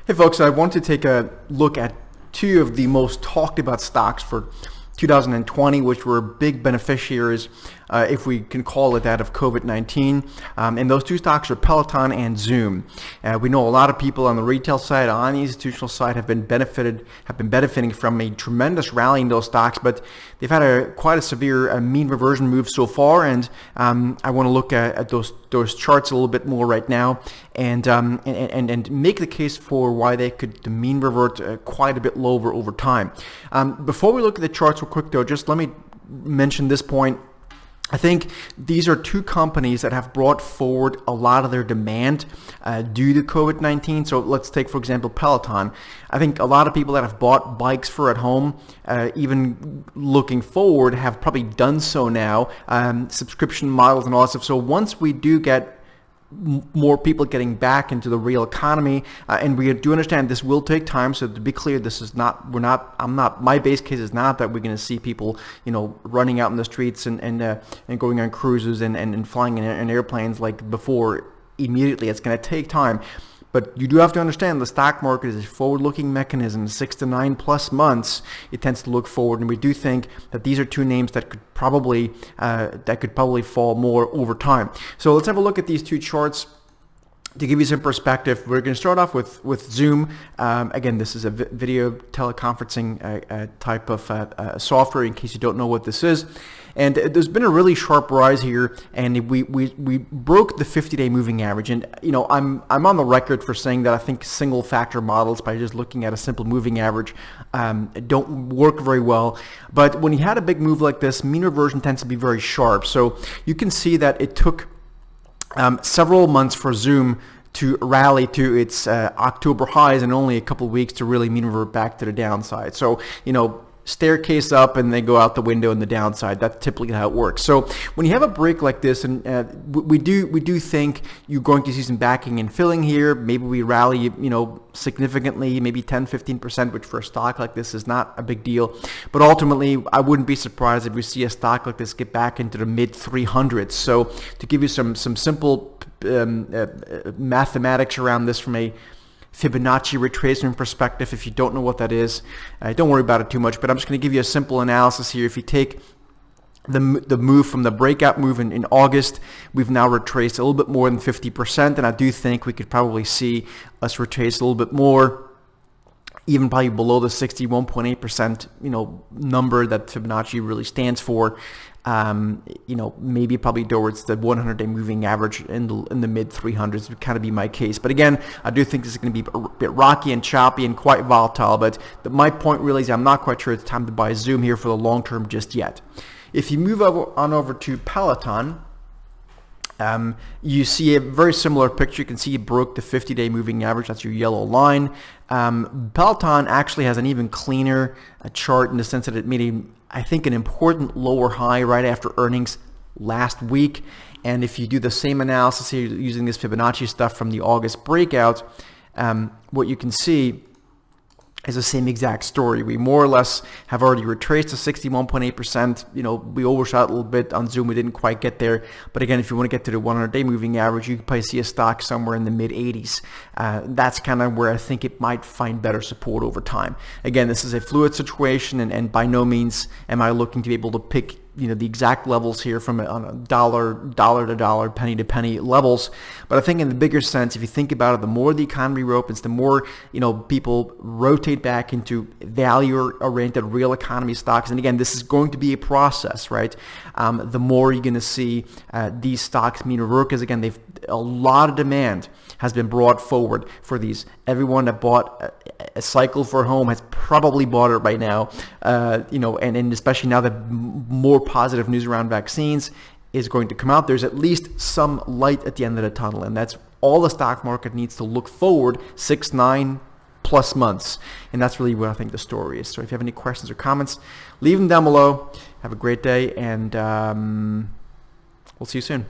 Hey folks, I want to take a look at two of the most talked about stocks for 2020, which were big beneficiaries, if we can call it that, of COVID-19. And those two stocks are Peloton and Zoom. We know a lot of people on the retail side, on the institutional side, have been benefiting from a tremendous rally in those stocks, but they've had quite a severe mean reversion move so far. And I want to look at those charts a little bit more right now, and make the case for why they could mean revert quite a bit lower over time. Before we look at the charts real quick though, just let me mention this point. I think these are two companies that have brought forward a lot of their demand due to COVID-19. So let's take, for example, Peloton. I think a lot of people that have bought bikes for at home, even looking forward, have probably done so now, subscription models and all that stuff. So once we do get more people getting back into the real economy, and we do understand this will take time. So to be clear, this is not, my base case is not that we're going to see people, running out in the streets and going on cruises and flying in airplanes like before immediately. It's going to take time. But you do have to understand the stock market is a forward-looking mechanism. 6 to 9 plus months, it tends to look forward, and we do think that these are two names that could probably fall more over time. So let's have a look at these two charts to give you some perspective. We're going to start off with Zoom. Again, this is a video teleconferencing type of software, in case you don't know what this is. And there's been a really sharp rise here, and we broke the 50-day moving average. And I'm on the record for saying that I think single factor models, by just looking at a simple moving average, don't work very well. But when you had a big move like this, mean reversion tends to be very sharp. So you can see that it took several months for Zoom to rally to its October highs, and only a couple of weeks to really mean revert back to the downside. So staircase up and they go out the window in the downside. That's typically how it works. So when you have a break like this, and we do think you're going to see some backing and filling here. Maybe we rally significantly, maybe 10-15%, which for a stock like this is not a big deal. But ultimately, I wouldn't be surprised if we see a stock like this get back into the mid 300s. So to give you some simple mathematics around this from a Fibonacci retracement perspective, if you don't know what that is, don't worry about it too much, but I'm just going to give you a simple analysis here. If you take the move from the breakout move in August, we've now retraced a little bit more than 50%, and I do think we could probably see us retrace a little bit more, even probably below the 61.8% number that Fibonacci really stands for. Maybe probably towards the 100-day moving average in the mid 300s would kind of be my case. But again, I do think this is going to be a bit rocky and choppy and quite volatile. But my point really is I'm not quite sure it's time to buy Zoom here for the long term just yet. If you move over to Peloton, you see a very similar picture. You can see it broke the 50-day moving average. That's your yellow line. Peloton actually has an even cleaner chart in the sense that it made I think an important lower high right after earnings last week. And if you do the same analysis here using this Fibonacci stuff from the August breakout, what you can see is the same exact story. We more or less have already retraced to 61.8%. We overshot a little bit on Zoom. We didn't quite get there. But again, if you want to get to the 100-day moving average, you can probably see a stock somewhere in the mid 80s. That's kind of where I think it might find better support over time. Again, this is a fluid situation, and by no means am I looking to be able to pick the exact levels here from on a dollar to dollar, penny to penny levels. But I think in the bigger sense, if you think about it, the more the economy reopens, the more people rotate back into value-oriented real economy stocks. And again, this is going to be a process, right? The more you're going to see these stocks mean revert, because again, a lot of demand has been brought forward for these. Everyone that bought a cycle for home has probably bought it right now, and especially now that more positive news around vaccines is going to come out, there's at least some light at the end of the tunnel, and that's all the stock market needs to look forward 6-9 plus months, and that's really what I think the story is. So if you have any questions or comments, leave them down below. Have a great day, and we'll see you soon.